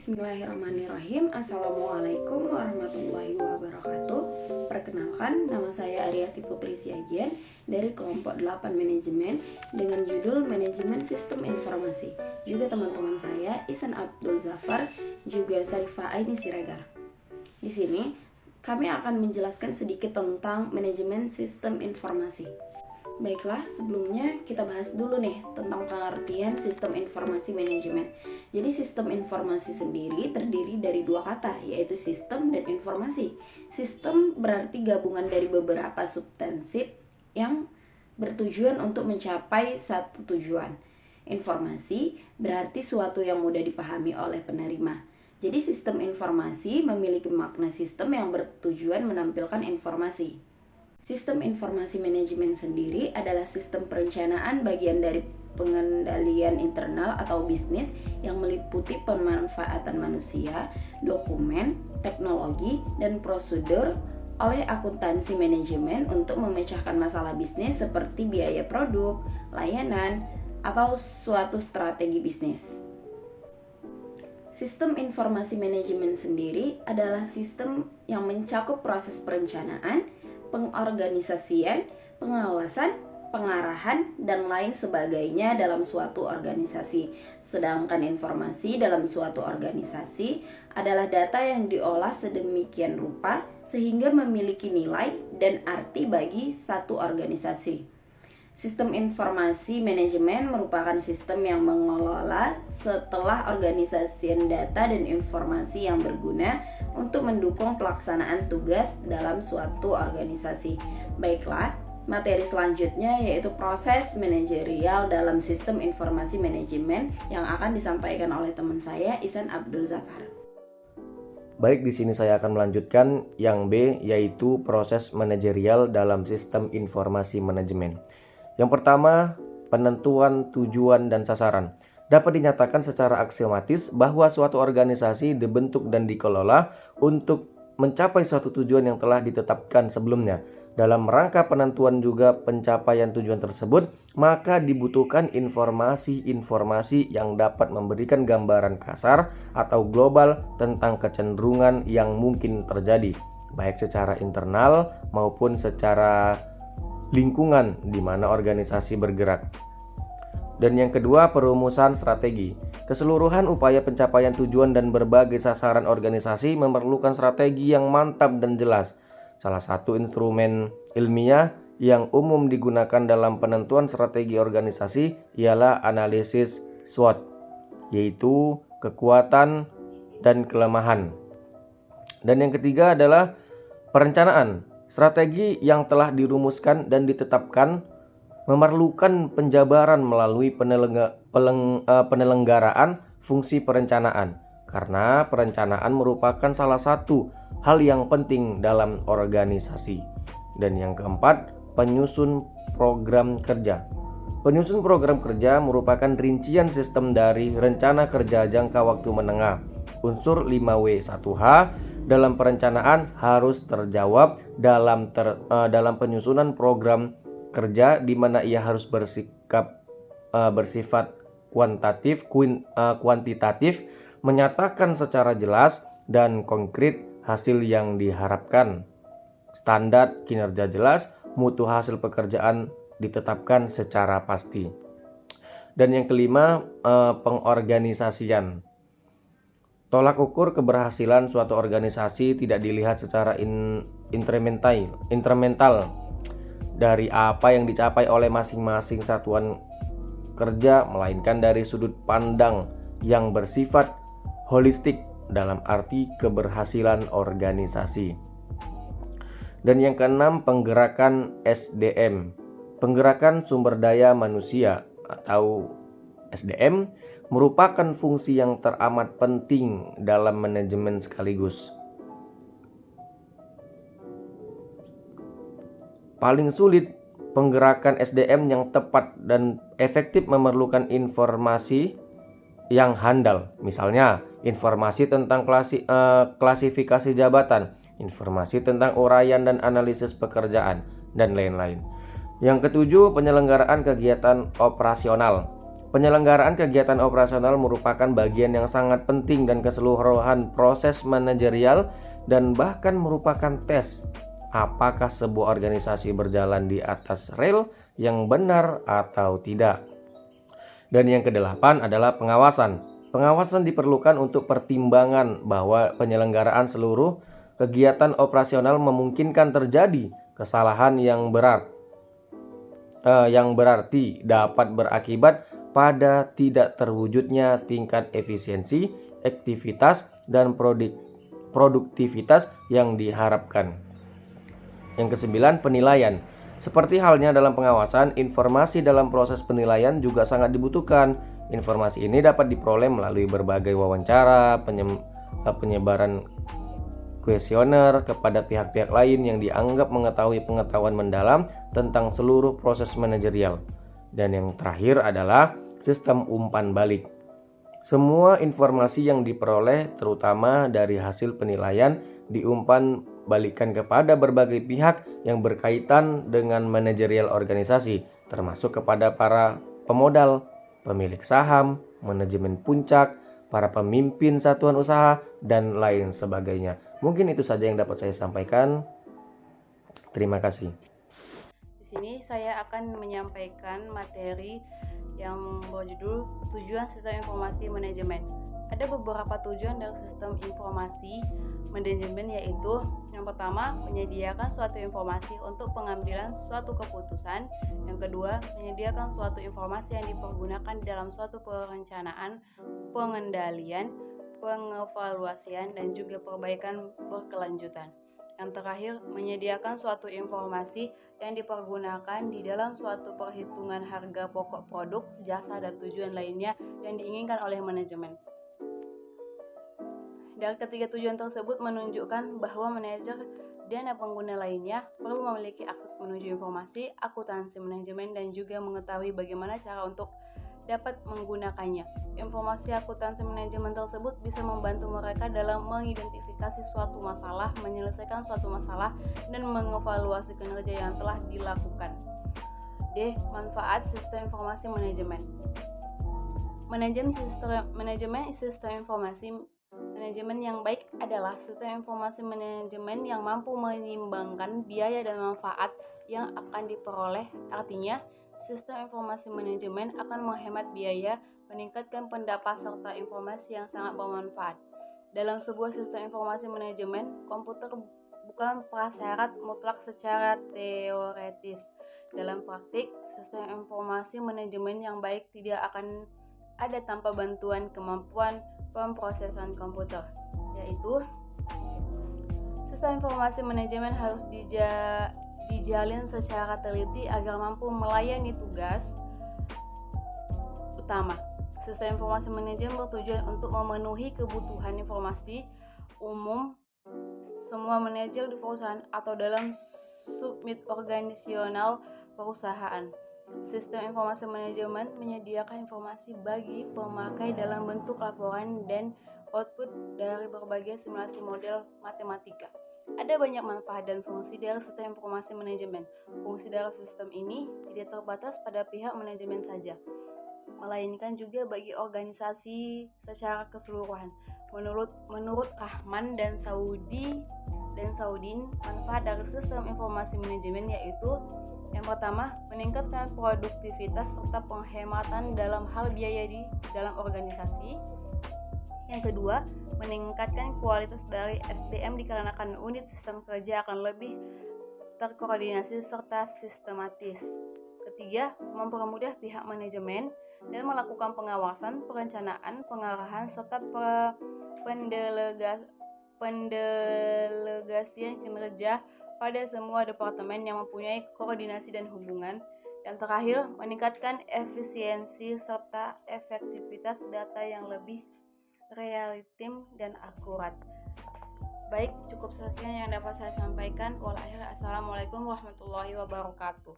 Bismillahirrahmanirrahim. Assalamualaikum warahmatullahi wabarakatuh. Perkenalkan, nama saya Aryati Putri Siagian dari kelompok 8 manajemen dengan judul Manajemen Sistem Informasi. Juga teman-teman saya Ihsan Abdul Zafar, juga Sarifah Aini Siregar. Di sini kami akan menjelaskan sedikit tentang manajemen sistem informasi. Baiklah, sebelumnya kita bahas dulu nih tentang pengertian sistem informasi manajemen. Jadi sistem informasi sendiri terdiri dari dua kata, yaitu sistem dan informasi. Sistem berarti gabungan dari beberapa substansif yang bertujuan untuk mencapai satu tujuan. Informasi berarti suatu yang mudah dipahami oleh penerima. Jadi sistem informasi memiliki makna sistem yang bertujuan menampilkan informasi. Sistem informasi manajemen sendiri adalah sistem perencanaan bagian dari pengendalian internal atau bisnis yang meliputi pemanfaatan manusia, dokumen, teknologi, dan prosedur oleh akuntansi manajemen untuk memecahkan masalah bisnis seperti biaya produk, layanan, atau suatu strategi bisnis. Sistem informasi manajemen sendiri adalah sistem yang mencakup proses perencanaan, pengorganisasian, pengawasan, pengarahan, dan lain sebagainya dalam suatu organisasi. Sedangkan informasi dalam suatu organisasi adalah data yang diolah sedemikian rupa sehingga memiliki nilai dan arti bagi satu organisasi. Sistem informasi manajemen merupakan sistem yang mengelola setelah organisasian data dan informasi yang berguna untuk mendukung pelaksanaan tugas dalam suatu organisasi. Baiklah, materi selanjutnya yaitu proses manajerial dalam sistem informasi manajemen yang akan disampaikan oleh teman saya Ihsan Abdul Zafar. Baik, di sini saya akan melanjutkan yang B, yaitu proses manajerial dalam sistem informasi manajemen. Yang pertama, penentuan tujuan dan sasaran. Dapat dinyatakan secara aksiomatis bahwa suatu organisasi dibentuk dan dikelola untuk mencapai suatu tujuan yang telah ditetapkan sebelumnya. Dalam rangka penentuan juga pencapaian tujuan tersebut, maka dibutuhkan informasi-informasi yang dapat memberikan gambaran kasar atau global tentang kecenderungan yang mungkin terjadi, baik secara internal maupun secara lingkungan di mana organisasi bergerak. Dan yang kedua, perumusan strategi. Keseluruhan upaya pencapaian tujuan dan berbagai sasaran organisasi memerlukan strategi yang mantap dan jelas. Salah satu instrumen ilmiah yang umum digunakan dalam penentuan strategi organisasi ialah analisis SWOT, yaitu kekuatan dan kelemahan. Dan yang ketiga adalah perencanaan. Strategi yang telah dirumuskan dan ditetapkan memerlukan penjabaran melalui penyelenggaraan fungsi perencanaan, karena perencanaan merupakan salah satu hal yang penting dalam organisasi. Dan yang keempat, penyusun program kerja. Penyusun program kerja merupakan rincian sistem dari rencana kerja jangka waktu menengah. Unsur 5W1H dalam perencanaan harus terjawab dalam penyusunan program kerja, di mana ia harus bersifat kuantitatif, menyatakan secara jelas dan konkret hasil yang diharapkan. Standar kinerja jelas, mutu hasil pekerjaan ditetapkan secara pasti. Dan yang kelima, pengorganisasian. Tolak ukur keberhasilan suatu organisasi tidak dilihat secara incremental dari apa yang dicapai oleh masing-masing satuan kerja, melainkan dari sudut pandang yang bersifat holistik dalam arti keberhasilan organisasi. Dan yang keenam, penggerakan SDM. Penggerakan sumber daya manusia atau SDM merupakan fungsi yang teramat penting dalam manajemen sekaligus. Paling sulit, penggerakan SDM yang tepat dan efektif memerlukan informasi yang handal. Misalnya, informasi tentang klasifikasi jabatan, informasi tentang uraian dan analisis pekerjaan, dan lain-lain. Yang ketujuh, penyelenggaraan kegiatan operasional. Penyelenggaraan kegiatan operasional merupakan bagian yang sangat penting dan keseluruhan proses manajerial dan bahkan merupakan tes apakah sebuah organisasi berjalan di atas rel yang benar atau tidak. Dan yang kedelapan adalah pengawasan. Pengawasan diperlukan untuk pertimbangan bahwa penyelenggaraan seluruh kegiatan operasional memungkinkan terjadi kesalahan yang berarti dapat berakibat pada tidak terwujudnya tingkat efisiensi, aktivitas, dan produktivitas yang diharapkan. Yang kesembilan, penilaian. Seperti halnya dalam pengawasan, informasi dalam proses penilaian juga sangat dibutuhkan. Informasi ini dapat diperoleh melalui berbagai wawancara, penyebaran kuesioner kepada pihak-pihak lain yang dianggap mengetahui pengetahuan mendalam tentang seluruh proses manajerial. Dan yang terakhir adalah sistem umpan balik. Semua informasi yang diperoleh, terutama dari hasil penilaian, diumpan balikan kepada berbagai pihak yang berkaitan dengan manajerial organisasi, termasuk kepada para pemodal, pemilik saham, manajemen puncak, para pemimpin satuan usaha, dan lain sebagainya. Mungkin itu saja yang dapat saya sampaikan. Terima kasih. Di sini saya akan menyampaikan materi yang berjudul Tujuan Sistem Informasi Manajemen. Ada beberapa tujuan dari sistem informasi manajemen, yaitu yang pertama, menyediakan suatu informasi untuk pengambilan suatu keputusan. Yang kedua, menyediakan suatu informasi yang dipergunakan dalam suatu perencanaan, pengendalian, pengevaluasian, dan juga perbaikan berkelanjutan. Yang terakhir, menyediakan suatu informasi yang dipergunakan di dalam suatu perhitungan harga pokok produk, jasa, dan tujuan lainnya yang diinginkan oleh manajemen. Dari ketiga tujuan tersebut menunjukkan bahwa manajer dan pengguna lainnya perlu memiliki akses menuju informasi, akuntansi manajemen, dan juga mengetahui bagaimana cara untuk dapat menggunakannya. Informasi akuntansi manajemen tersebut bisa membantu mereka dalam mengidentifikasi suatu masalah, menyelesaikan suatu masalah, dan mengevaluasi kinerja yang telah dilakukan. D. Manfaat sistem informasi manajemen. Manajemen sistem informasi manajemen yang baik adalah sistem informasi manajemen yang mampu menyeimbangkan biaya dan manfaat yang akan diperoleh. Artinya, sistem informasi manajemen akan menghemat biaya, meningkatkan pendapat, serta informasi yang sangat bermanfaat. Dalam sebuah sistem informasi manajemen, komputer bukan prasyarat mutlak secara teoretis. Dalam praktik, sistem informasi manajemen yang baik tidak akan ada tanpa bantuan kemampuan pemrosesan komputer, yaitu sistem informasi manajemen harus dijalin secara teliti agar mampu melayani tugas utama. Sistem informasi manajemen bertujuan untuk memenuhi kebutuhan informasi umum semua manajer di perusahaan atau dalam subunit organisasional perusahaan. Sistem informasi manajemen menyediakan informasi bagi pemakai dalam bentuk laporan dan output dari berbagai simulasi model matematika. Ada banyak manfaat dan fungsi dari sistem informasi manajemen. Fungsi dari sistem ini tidak terbatas pada pihak manajemen saja, melainkan juga bagi organisasi secara keseluruhan. Menurut Rahman dan Saudin, manfaat dari sistem informasi manajemen yaitu yang pertama, meningkatkan produktivitas serta penghematan dalam hal biaya di dalam organisasi. Yang kedua, meningkatkan kualitas dari SDM dikarenakan unit sistem kerja akan lebih terkoordinasi serta sistematis. Ketiga, mempermudah pihak manajemen dan melakukan pengawasan, perencanaan, pengarahan, serta pendelegasian kinerja pada semua departemen yang mempunyai koordinasi dan hubungan. Yang terakhir, meningkatkan efisiensi serta efektivitas data yang lebih real-time dan akurat. Baik, cukup sekian yang dapat saya sampaikan. Assalamualaikum warahmatullahi wabarakatuh.